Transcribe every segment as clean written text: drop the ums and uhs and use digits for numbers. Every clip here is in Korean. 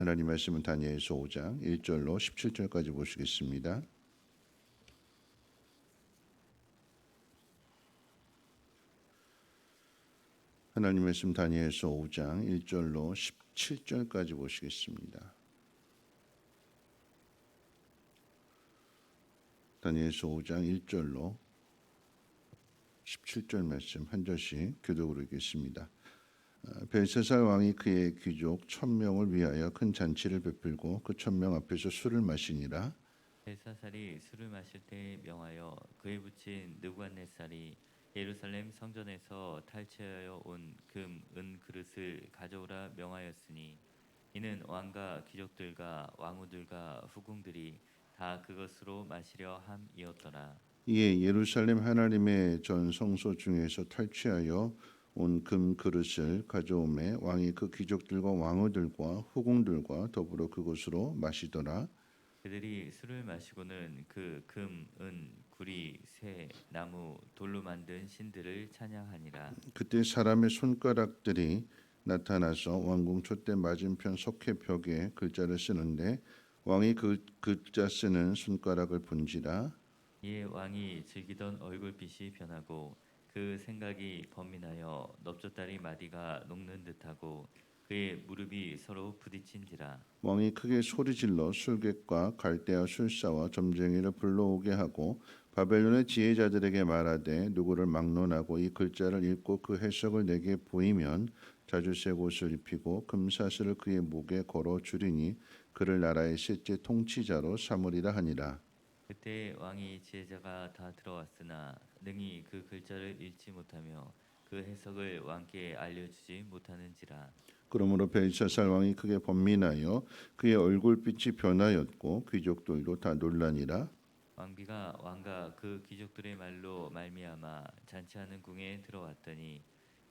하나님 말씀은 다니엘서 5장 1절로 17절까지 보시겠습니다. 하나님 말씀 다니엘서 5장 1절로 17절까지 보시겠습니다. 다니엘서 5장 1절로 17절 말씀 한 절씩 교독으로 읽겠습니다. 벨사살 왕이 그의 귀족 1000명을 위하여 큰 잔치를 베풀고 그 1000명 앞에서 술을 마시니라. 벨사살이 술을 마실 때 명하여 그에 붙인 느부갓네살이 예루살렘 성전에서 탈취하여 온 금, 은 그릇을 가져오라 명하였으니 이는 왕과 귀족들과 왕후들과 후궁들이 다 그것으로 마시려 함이었더라. 이에 예루살렘 하나님의 전 성소 중에서 탈취하여 온 금 그릇을 가져오매 왕이 그 귀족들과 왕후들과 후궁들과 더불어 그곳으로 마시더라. 그들이 술을 마시고는 그 금, 은, 구리, 쇠, 나무, 돌로 만든 신들을 찬양하니라. 그때 사람의 손가락들이 나타나서 왕궁 촛대 맞은편 석회벽에 글자를 쓰는데 왕이 그 글자 쓰는 손가락을 본지라. 이에 왕이 즐기던 얼굴빛이 변하고 그 생각이 번민하여 넓적다리 마디가 녹는 듯하고 그의 무릎이 서로 부딪힌지라. 왕이 크게 소리질러 술객과 갈대아 술사와 점쟁이를 불러오게 하고 바벨론의 지혜자들에게 말하되 누구를 막론하고 이 글자를 읽고 그 해석을 내게 보이면 자주색 옷을 입히고 금사슬을 그의 목에 걸어 주리니 그를 나라의 셋째 통치자로 삼으리라 하니라. 그때 왕이 지혜자가 다 들어왔으나 능히 그 글자를 읽지 못하며 그 해석을 왕께 알려주지 못하는지라. 그러므로 벨사살 왕이 크게 번민하여 그의 얼굴빛이 변하였고 귀족들도 다 놀라니라. 왕비가 왕과 그 귀족들의 말로 말미암아 잔치하는 궁에 들어왔더니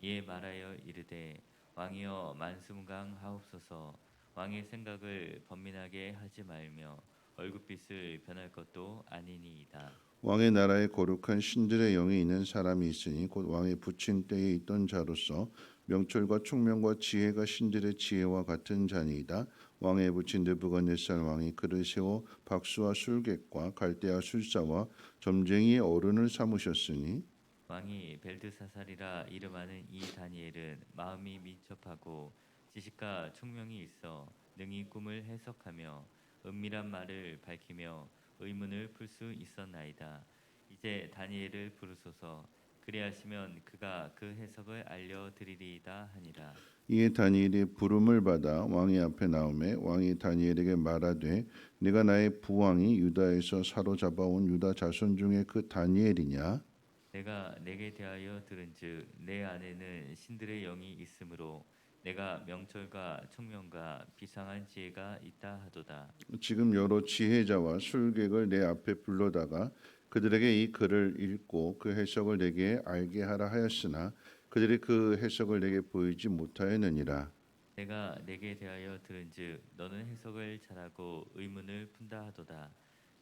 이에 말하여 이르되 왕이여 만수무강하옵소서. 왕의 생각을 번민하게 하지 말며 얼굴빛을 변할 것도 아니니이다. 왕의 나라에 거룩한 신들의 영이 있는 사람이 있으니 곧 왕의 부친 때에 있던 자로서 명철과 총명과 지혜가 신들의 지혜와 같은 자니이다. 왕의 부친 느부갓네살 왕이 그를 세워 박수와 술객과 갈대아 술사와 점쟁이의 어른을 삼으셨으니 왕이 벨드사살이라 이름하는 이 다니엘은 마음이 민첩하고 지식과 총명이 있어 능히 꿈을 해석하며 은밀한 말을 밝히며 의문을 풀 수 있었나이다. 이제 다니엘을 부르소서. 그리하시면 그가 그 해석을 알려드리리이다 하니라. 이에 다니엘이 부름을 받아 왕의 앞에 나오매 왕이 다니엘에게 말하되 네가 나의 부왕이 유다에서 사로잡아온 유다 자손 중에 그 다니엘이냐? 내가 내게 대하여 들은즉 내 안에는 신들의 영이 있으므로 내가 명철과 총명과 비상한 지혜가 있다 하도다. 지금 여러 지혜자와 술객을 내 앞에 불러다가 그들에게 이 글을 읽고 그 해석을 내게 알게 하라 하였으나 그들이 그 해석을 내게 보이지 못하였느니라. 내가 내게 대하여 들은즉 너는 해석을 잘하고 의문을 푼다 하도다.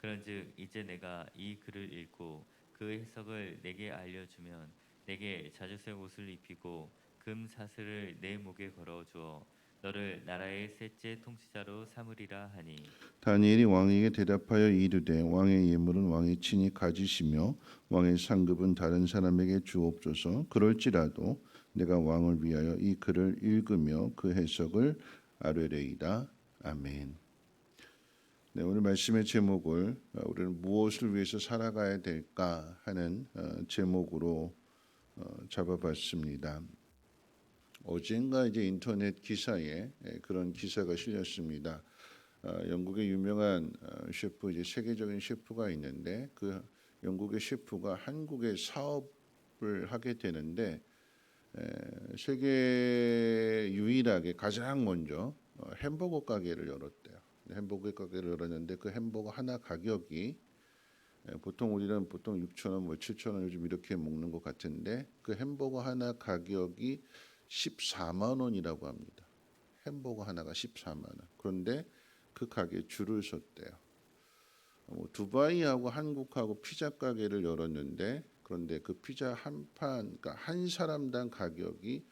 그런즉 이제 내가 이 글을 읽고 그 해석을 내게 알려주면 내게 자주색 옷을 입히고 금 사슬을 내 목에 걸어 주어 너를 나라의 셋째 통치자로 삼으리라 하니. 다니엘이 왕에게 대답하여 이르되 왕의 예물은 왕이 친히 가지시며 왕의 상급은 다른 사람에게 주옵소서. 그럴지라도 내가 왕을 위하여 이 글을 읽으며 그 해석을 아뢰리이다. 아멘. 네, 오늘 말씀의 제목을 우리는 무엇을 위해서 살아가야 될까 하는 제목으로 잡아봤습니다. 어젠가 이제 인터넷 기사에 그런 기사가 실렸습니다. 영국의 유명한 셰프, 이제 세계적인 셰프가 있는데 그 영국의 셰프가 한국에 사업을 하게 되는데 세계 유일하게 가장 먼저 햄버거 가게를 열었대요. 햄버거 가게를 열었는데 그 햄버거 하나 가격이 보통 우리는 보통 6천 원, 뭐 7천 원 요즘 이렇게 먹는 것 같은데 그 햄버거 하나 가격이 14만 원이라고 합니다. 햄버거 하나가 14만 원. 그런데 그 가게에 줄을 섰대요. 두바이하고 한국하고 피자 가게를 열었는데 그런데 그 피자 한 판, 그러니까 한 사람당 가격이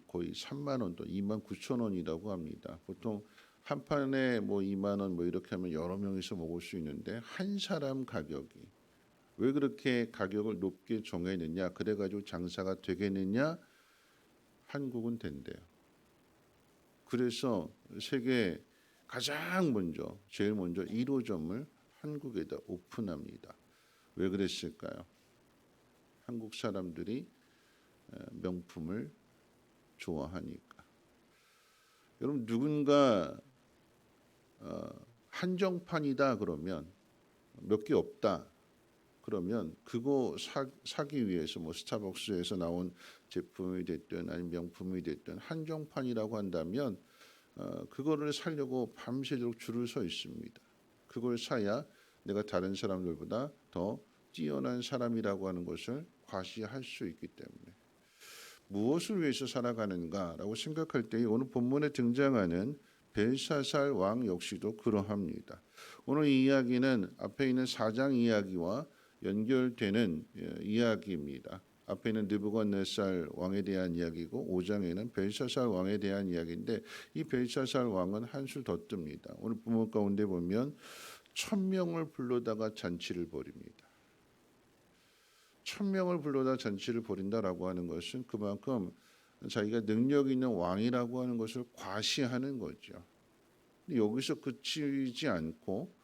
거의 3만 원, 또 2만 9천 원이라고 합니다. 보통 한 판에 뭐 2만 원 뭐 이렇게 하면 여러 명이서 먹을 수 있는데 한 사람 가격이 왜 그렇게 가격을 높게 정해냈냐? 그래가지고 장사가 되겠느냐? 한국은 된대요. 그래서 세계 가장 먼저 제일 먼저 1호점을 한국에다 오픈합니다. 왜 그랬을까요? 한국 사람들이 명품을 좋아하니까. 여러분 누군가 한정판이다 그러면 몇 개 없다 그러면 그거 사기 위해서 뭐 스타벅스에서 나온 제품이 됐든 아니면 명품이 됐든 한정판이라고 한다면 그거를 사려고 밤새도록 줄을 서 있습니다. 그걸 사야 내가 다른 사람들보다 더 뛰어난 사람이라고 하는 것을 과시할 수 있기 때문에 무엇을 위해서 살아가는가라고 생각할 때 오늘 본문에 등장하는 벨사살 왕 역시도 그러합니다. 오늘 이 이야기는 앞에 있는 4장 이야기와 연결되는 이야기입니다. 앞에 있는 느부갓네살 왕에 대한 이야기고 5장에는 벨사살 왕에 대한 이야기인데 이 벨사살 왕은 한술 더 뜹니다. 오늘 본문 가운데 보면 1000명을 불러다가 잔치를 벌입니다. 1000명을 불러다 잔치를 벌인다라고 하는 것은 그만큼 자기가 능력 있는 왕이라고 하는 것을 과시하는 거죠. 근데 여기서 그치지 않고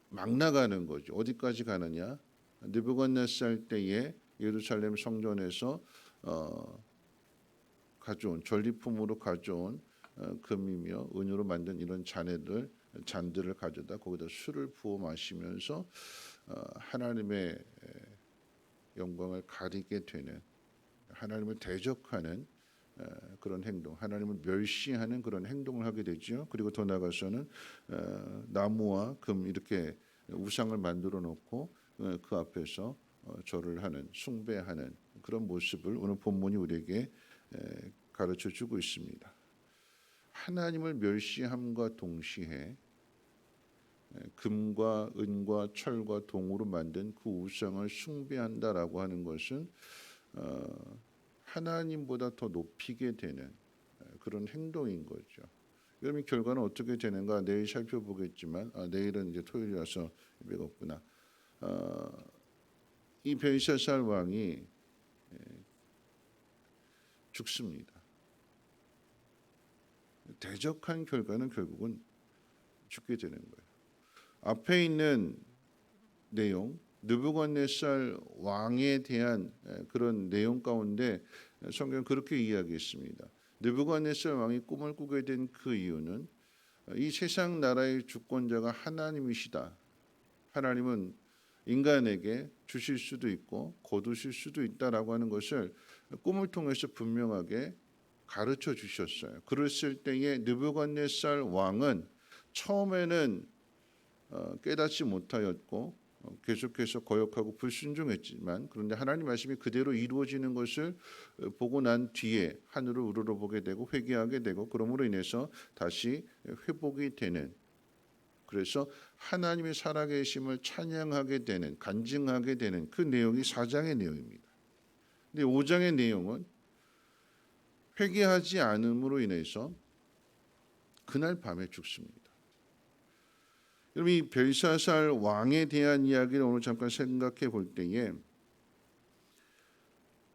막 나가는 거죠. 어디까지 가느냐? 느부갓네살 때에 예루살렘 성전에서 가져온 전리품으로 가져온 금이며 은으로 만든 이런 잔들을 가져다 거기다 술을 부어 마시면서 하나님의 영광을 가리게 되는 하나님을 대적하는 그런 행동, 하나님을 멸시하는 그런 행동을 하게 되죠. 그리고 더 나아가서는 나무와 금 이렇게 우상을 만들어 놓고 그 앞에서 절을 하는, 숭배하는 그런 모습을 오늘 본문이 우리에게 가르쳐 주고 있습니다. 하나님을 멸시함과 동시에 금과 은과 철과 동으로 만든 그 우상을 숭배한다라고 하는 것은 하나님보다 더 높이게 되는 그런 행동인 거죠. 그러면 결과는 어떻게 되는가 내일 살펴보겠지만 내일은 이제 토요일이라서 예배가 없구나. 이 벨사살 왕이 죽습니다. 대적한 결과는 결국은 죽게 되는 거예요. 앞에 있는 내용, 느부갓네살 왕에 대한 그런 내용 가운데 성경은 그렇게 이야기했습니다. 느부갓네살 왕이 꿈을 꾸게 된 그 이유는 이 세상 나라의 주권자가 하나님이시다. 하나님은 인간에게 주실 수도 있고 거두실 수도 있다라고 하는 것을 꿈을 통해서 분명하게 가르쳐 주셨어요. 그랬을 때에 느부갓네살 왕은 처음에는 깨닫지 못하였고 계속해서 거역하고 불순종했지만 그런데 하나님 말씀이 그대로 이루어지는 것을 보고 난 뒤에 하늘을 우러러보게 되고 회개하게 되고 그러므로 인해서 다시 회복이 되는 그래서 하나님의 살아계심을 찬양하게 되는 간증하게 되는 그 내용이 4장의 내용입니다. 근데 5장의 내용은 회개하지 않음으로 인해서 그날 밤에 죽습니다. 여러분 이 벨사살 왕에 대한 이야기를 오늘 잠깐 생각해 볼 때에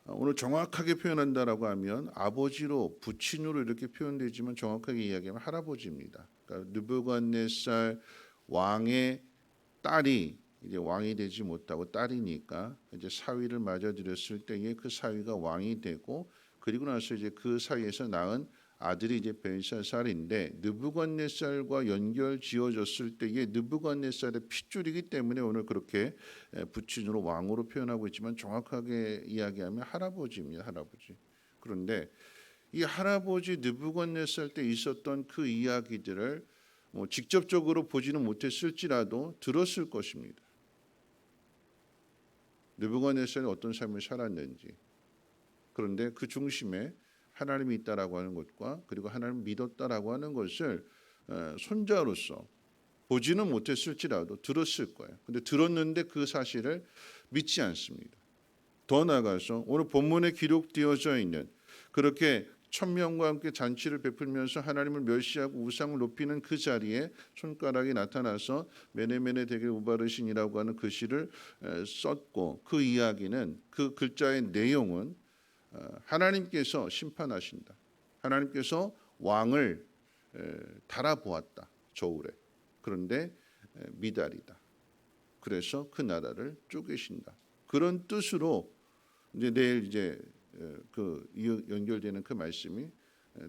오늘 정확하게 표현한다라고 하면 아버지로 부친으로 이렇게 표현되지만 정확하게 이야기하면 할아버지입니다. 그러니까 느부갓네살 왕의 딸이 이제 왕이 되지 못하고 딸이니까 이제 사위를 맞아들였을 때에 그 사위가 왕이 되고 그리고 나서 이제 그 사이에서 낳은 아들이 이제 벨사살인데 느부갓네살과 연결 지어졌을 때에 느부갓네살의 핏줄이기 때문에 오늘 그렇게 부친으로 왕으로 표현하고 있지만 정확하게 이야기하면 할아버지입니다. 할아버지. 그런데 이 할아버지 느부갓네살 때 있었던 그 이야기들을 뭐 직접적으로 보지는 못했을지라도 들었을 것입니다. 느부갓네살이 어떤 삶을 살았는지. 그런데 그 중심에 하나님이 있다라고 하는 것과 그리고 하나님을 믿었다라고 하는 것을 손자로서 보지는 못했을지라도 들었을 거예요. 근데 들었는데 그 사실을 믿지 않습니다. 더 나아가서 오늘 본문에 기록되어져 있는 그렇게 천명과 함께 잔치를 베풀면서 하나님을 멸시하고 우상을 높이는 그 자리에 손가락이 나타나서 메네메네 되게 우바르신이라고 하는 글씨를 썼고, 그 이야기는, 그 글자의 내용은 하나님께서 심판하신다. 하나님께서 왕을 달아보았다. 저울에. 그런데 미달이다. 그래서 그 나라를 쪼개신다. 그런 뜻으로 이제 내일 이제 그 연결되는 그 말씀이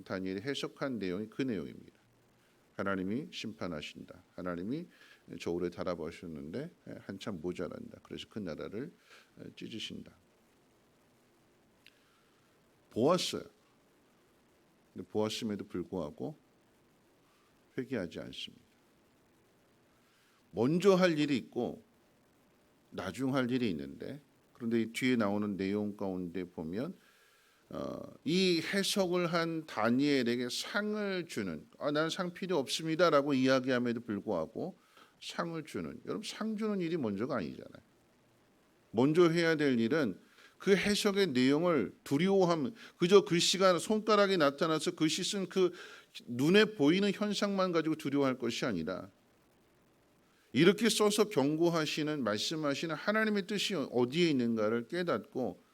다니엘이 해석한 내용이 그 내용입니다. 하나님이 심판하신다. 하나님이 저울에 달아보셨는데 한참 모자란다. 그래서 그 나라를 찢으신다. 보았어요. 근데 보았음에도 불구하고 회개하지 않습니다. 먼저 할 일이 있고 나중 할 일이 있는데, 그런데 이 뒤에 나오는 내용 가운데 보면 이 해석을 한 다니엘에게 상을 주는, 나는 상 필요 없습니다라고 이야기함에도 불구하고 상을 주는, 여러분 상 주는 일이 먼저가 아니잖아요. 먼저 해야 될 일은 그 해석의 내용을 두려워하면, 그저 글씨가 손가락이 나타나서 글씨 쓴 그 눈에 보이는 현상만 가지고 두려워할 것이 아니라, 이렇게 써서 경고하시는, 말씀하시는 하나님의 뜻이 어디에 있는가를 깨닫고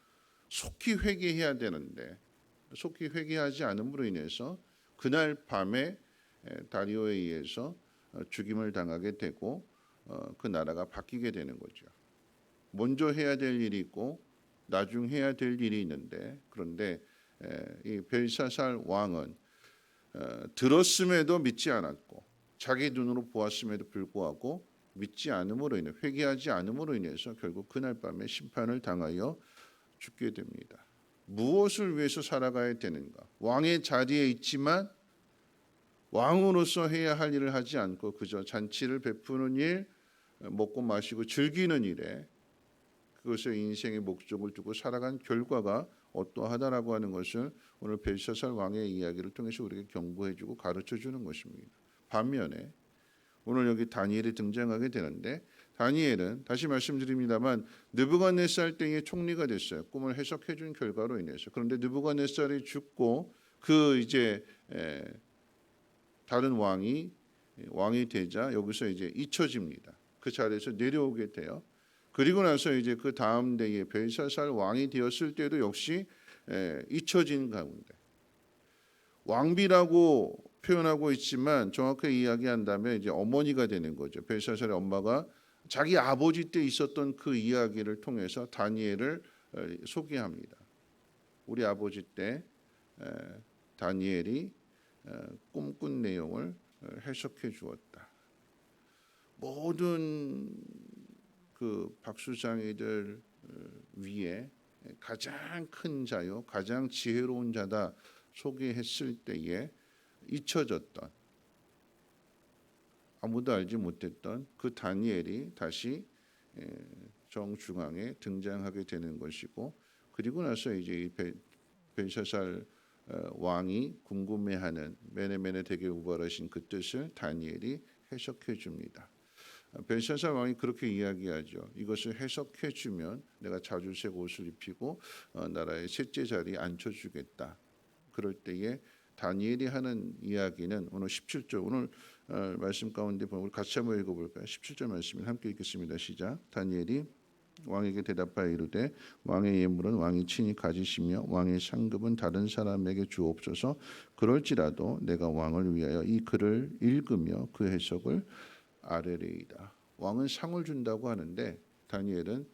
속히 회개해야 되는데, 속히 회개하지 않음으로 인해서 그날 밤에 다리오에 의해서 죽임을 당하게 되고 그 나라가 바뀌게 되는 거죠. 먼저 해야 될 일이 있고 나중 해야 될 일이 있는데, 그런데 이 벨사살 왕은 들었음에도 믿지 않았고 자기 눈으로 보았음에도 불구하고 믿지 않음으로 인해, 회개하지 않음으로 인해서 결국 그날 밤에 심판을 당하여 죽게 됩니다. 무엇을 위해서 살아가야 되는가? 왕의 자리에 있지만 왕으로서 해야 할 일을 하지 않고 그저 잔치를 베푸는 일, 먹고 마시고 즐기는 일에 그것을 인생의 목적을 두고 살아간 결과가 어떠하다라고 하는 것을 오늘 벨사살 왕의 이야기를 통해서 우리에게 경고해주고 가르쳐주는 것입니다. 반면에 오늘 여기 다니엘이 등장하게 되는데, 다니엘은 다시 말씀드립니다만 느부갓네살 때의 총리가 됐어요. 꿈을 해석해 준 결과로 인해서. 그런데 느부갓네살이 죽고 그 이제 다른 왕이 되자 여기서 이제 잊혀집니다. 그 자리에서 내려오게 돼요. 그리고 나서 이제 그 다음 대에 벨사살 왕이 되었을 때도 역시 잊혀진 가운데, 왕비라고 표현하고 있지만 정확하게 이야기한다면 이제 어머니가 되는 거죠. 벨사살의 엄마가 자기 아버지 때 있었던 그 이야기를 통해서 다니엘을 소개합니다. 우리 아버지 때 다니엘이 꿈꾼 내용을 해석해 주었다. 모든 그 박수장이들 위에 가장 큰 자요, 가장 지혜로운 자다 소개했을 때에 잊혀졌던, 아무도 알지 못했던 그 다니엘이 다시 정중앙에 등장하게 되는 것이고, 그리고 나서 이제 벨사살 왕이 궁금해하는 메네메네 되게 우발하신 그 뜻을 다니엘이 해석해 줍니다. 벨사살 왕이 그렇게 이야기하죠. 이것을 해석해 주면 내가 자주색 옷을 입히고 나라의 셋째 자리에 앉혀주겠다. 그럴 때에 다니엘이 하는 이야기는 오늘 17절, 오늘 말씀 가운데 보면 같이 한번 읽어볼까요? 17절 말씀을 함께 읽겠습니다. 시작. 다니엘이 왕에게 대답하여 이르되 왕의 예물은 왕이 친히 가지시며 왕의 상급은 다른 사람에게 주옵소서. 그럴지라도 내가 왕을 위하여 이 글을 읽으며 그 해석을 아뢰리이다. 왕은 상을 준다고 하는데 다니엘은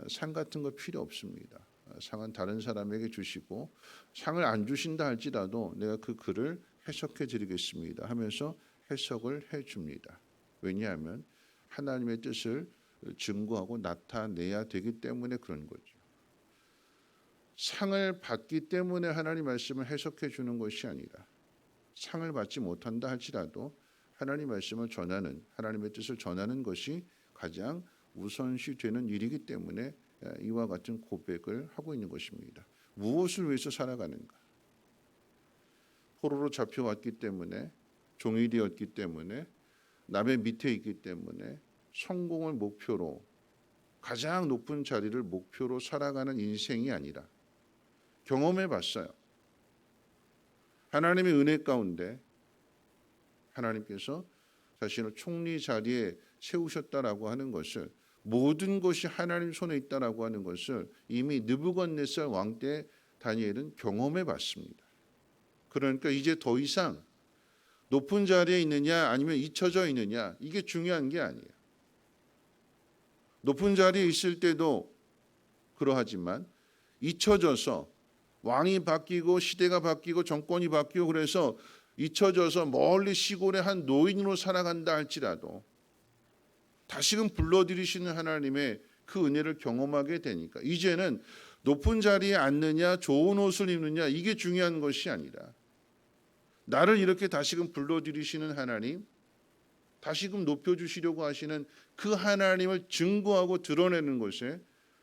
상 같은 거 필요 없습니다. 상은 다른 사람에게 주시고, 상을 안 주신다 할지라도 내가 그 글을 해석해 드리겠습니다 하면서 해석을 해 줍니다. 왜냐하면 하나님의 뜻을 증거하고 나타내야 되기 때문에 그런 거죠. 상을 받기 때문에 하나님 말씀을 해석해 주는 것이 아니라, 상을 받지 못한다 할지라도 하나님 말씀을 전하는, 하나님의 뜻을 전하는 것이 가장 우선시 되는 일이기 때문에 이와 같은 고백을 하고 있는 것입니다. 무엇을 위해서 살아가는가? 포로로 잡혀왔기 때문에, 종이 되었기 때문에, 남의 밑에 있기 때문에 성공을 목표로, 가장 높은 자리를 목표로 살아가는 인생이 아니라, 경험해 봤어요. 하나님의 은혜 가운데 하나님께서 자신을 총리 자리에 세우셨다라고 하는 것을, 모든 것이 하나님 손에 있다라고 하는 것을 이미 느부갓네살 왕 때 다니엘은 경험해 봤습니다. 그러니까 이제 더 이상 높은 자리에 있느냐 아니면 잊혀져 있느냐, 이게 중요한 게 아니에요. 높은 자리에 있을 때도 그러하지만 잊혀져서 왕이 바뀌고 시대가 바뀌고 정권이 바뀌고 그래서 잊혀져서 멀리 시골의 한 노인으로 살아간다 할지라도 다시금 불러들이시는 하나님의 그 은혜를 경험하게 되니까 이제는 높은 자리에 앉느냐 좋은 옷을 입느냐 이게 중요한 것이 아니라 나를 이렇게 다시금 불러들이시는 하나님, 다시금 높여주시려고 하시는 그 하나님을 증거하고 드러내는 것에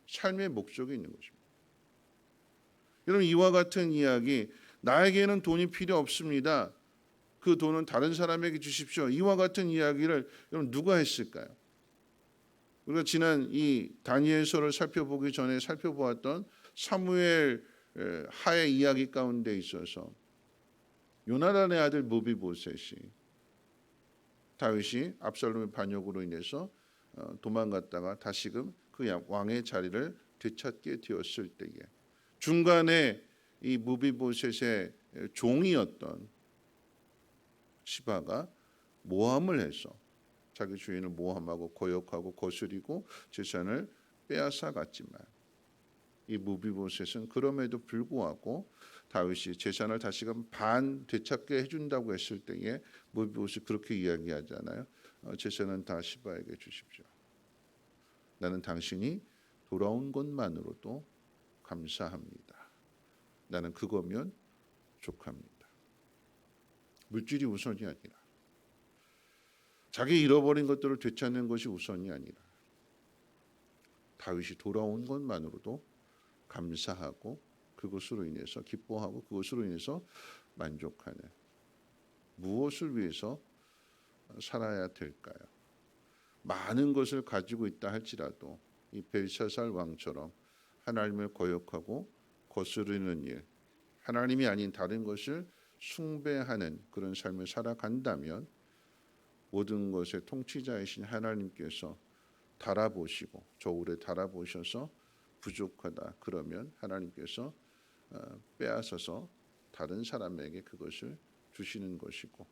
삶의 목적이 있는 것입니다. 여러분, 이와 같은 이야기, 나에게는 돈이 필요 없습니다, 그 돈은 다른 사람에게 주십시오, 이와 같은 이야기를 여러분 누가 했을까요? 우리가 지난 이 다니엘서를 살펴보기 전에 살펴보았던 사무엘 하의 이야기 가운데 있어서 요나단의 아들 무비보셋이 다윗이 압살롬의 반역으로 인해서 도망갔다가 다시금 그 왕의 자리를 되찾게 되었을 때에 중간에 이 무비보셋의 종이었던 시바가 모함을 해서 자기 주인을 모함하고 거역하고 거스리고 재산을 빼앗아 갔지만 이 무비보셋은 그럼에도 불구하고 다윗이 재산을 다시금 반 되찾게 해준다고 했을 때에 무비보셋이 그렇게 이야기하잖아요. 재산은 다 시바에게 주십시오. 나는 당신이 돌아온 것만으로도 감사합니다. 나는 그거면 족합니다. 물질이 우선이 아니라, 자기 잃어버린 것들을 되찾는 것이 우선이 아니라 다윗이 돌아온 것만으로도 감사하고 그것으로 인해서 기뻐하고 그것으로 인해서 만족하는, 무엇을 위해서 살아야 될까요? 많은 것을 가지고 있다 할지라도 이 벨샤살 왕처럼 하나님을 거역하고 거스르는 일, 하나님이 아닌 다른 것을 숭배하는 그런 삶을 살아간다면 모든 것의 통치자이신 하나님께서 달아보시고 저울에 달아보셔서 부족하다 그러면 하나님께서 빼앗아서 다른 사람에게 그것을 주시는 것이고,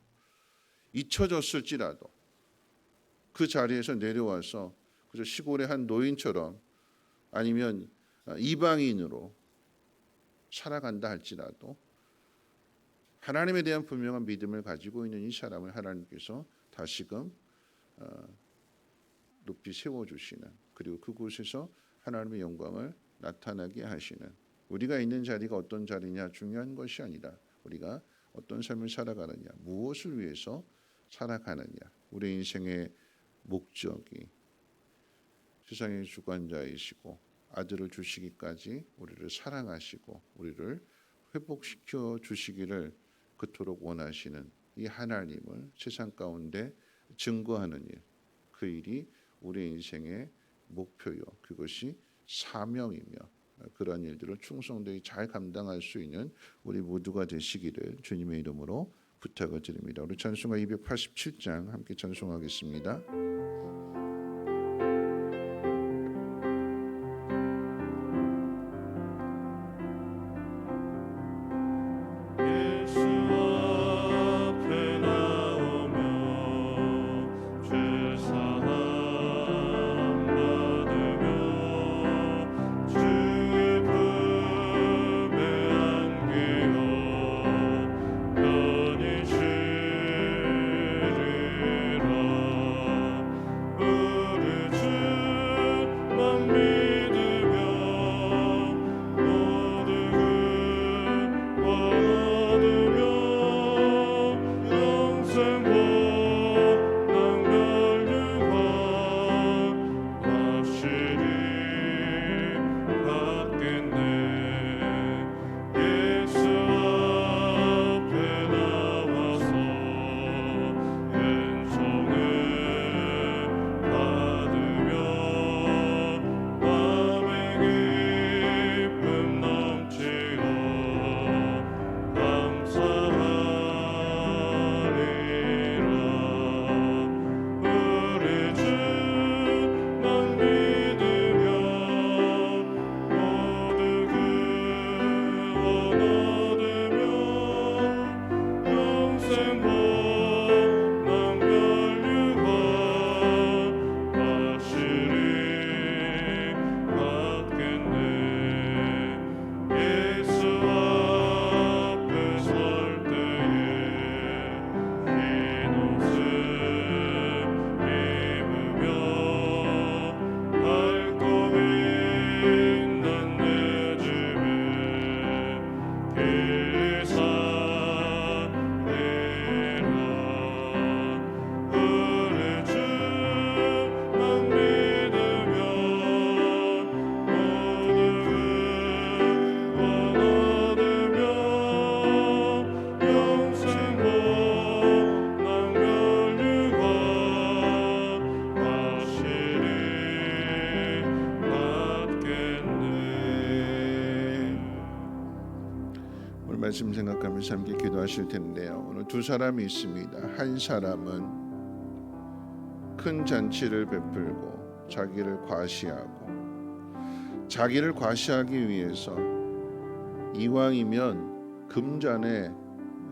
잊혀졌을지라도 그 자리에서 내려와서 그저 시골의 한 노인처럼 아니면 이방인으로 살아간다 할지라도 하나님에 대한 분명한 믿음을 가지고 있는 이 사람을 하나님께서 다시금 높이 세워주시는, 그리고 그곳에서 하나님의 영광을 나타나게 하시는, 우리가 있는 자리가 어떤 자리냐 중요한 것이 아니라 우리가 어떤 삶을 살아가느냐, 무엇을 위해서 살아가느냐, 우리 인생의 목적이 세상의 주관자이시고 아들을 주시기까지 우리를 사랑하시고 우리를 회복시켜 주시기를 그토록 원하시는 이 하나님을 세상 가운데 증거하는 일, 그 일이 우리 인생의 목표요, 그것이 사명이며 그러한 일들을 충성되이 잘 감당할 수 있는 우리 모두가 되시기를 주님의 이름으로 부탁을 드립니다. 우리 찬송가 287장 함께 찬송하겠습니다. 말씀 생각하면서 함께 기도하실 텐데요. 오늘 두 사람이 있습니다. 한 사람은 큰 잔치를 베풀고 자기를 과시하고, 자기를 과시하기 위해서 이왕이면 금잔에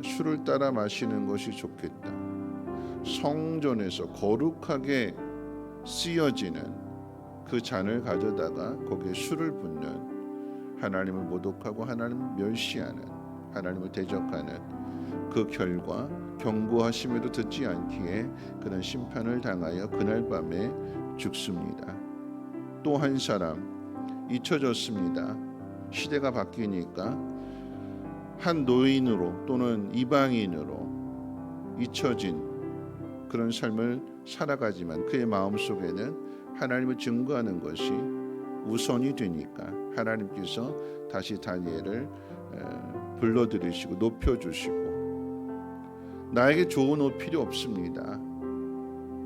술을 따라 마시는 것이 좋겠다. 성전에서 거룩하게 쓰여지는 그 잔을 가져다가 거기에 술을 붓는, 하나님을 모독하고 하나님을 멸시하는, 하나님을 대적하는 그 결과 경고하심에도 듣지 않기에 그는 심판을 당하여 그날 밤에 죽습니다. 또 한 사람 잊혀졌습니다. 시대가 바뀌니까 한 노인으로 또는 이방인으로 잊혀진 그런 삶을 살아가지만 그의 마음속에는 하나님을 증거하는 것이 우선이 되니까 하나님께서 다시 다니엘을 불러들이시고 높여주시고, 나에게 좋은 옷 필요 없습니다.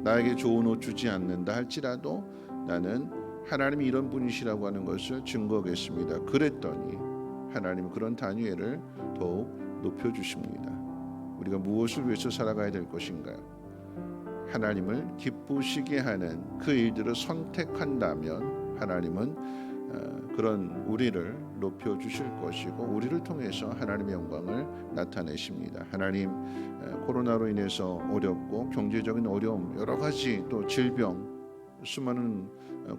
나에게 좋은 옷 주지 않는다 할지라도 나는 하나님이 이런 분이시라고 하는 것을 증거하겠습니다. 그랬더니 하나님은 그런 다니엘을 더욱 높여주십니다. 우리가 무엇을 위해서 살아가야 될 것인가요? 하나님을 기쁘시게 하는 그 일들을 선택한다면 하나님은 그런 우리를 높여주실 것이고 우리를 통해서 하나님의 영광을 나타내십니다. 하나님, 코로나로 인해서 어렵고 경제적인 어려움, 여러 가지 또 질병, 수많은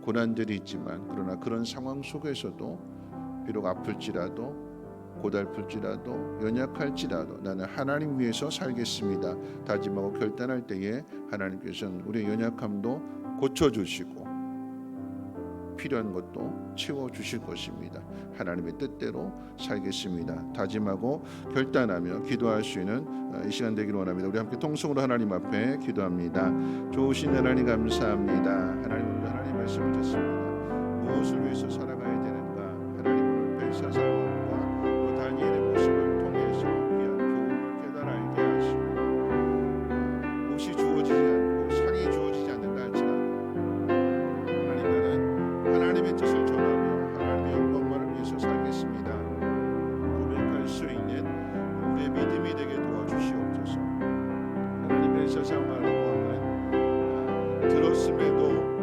고난들이 있지만, 그러나 그런 상황 속에서도 비록 아플지라도 고달플지라도 연약할지라도 나는 하나님 위해서 살겠습니다 다짐하고 결단할 때에 하나님께서는 우리의 연약함도 고쳐주시고 필요한 것도 채워주실 것입니다. 하나님의 뜻대로 살겠습니다 다짐하고 결단하며 기도할 수 있는 이 시간 되기를 원합니다. 우리 함께 통성으로 하나님 앞에 기도합니다. 좋으신 하나님 감사합니다. 하나님, 오늘 하나님 말씀을 듣습니다. 무엇을 위해서 살아가야 되는가? 하나님, 오늘 벨사살과 또 다니엘의 모습을 통해서 귀한 교훈을 깨달아 알게 하시고, 옷이 주어지지 않고 상이 주어지지 않는다 할지라도 하나님, 나는 하나님의 뜻을 전하며 하나님의 영광만을 위해서 살겠습니다 고백할 수 있는 우리의 믿음이 되게 도와주시옵소서. 하나님, 벨사살과 왕은 들었음에도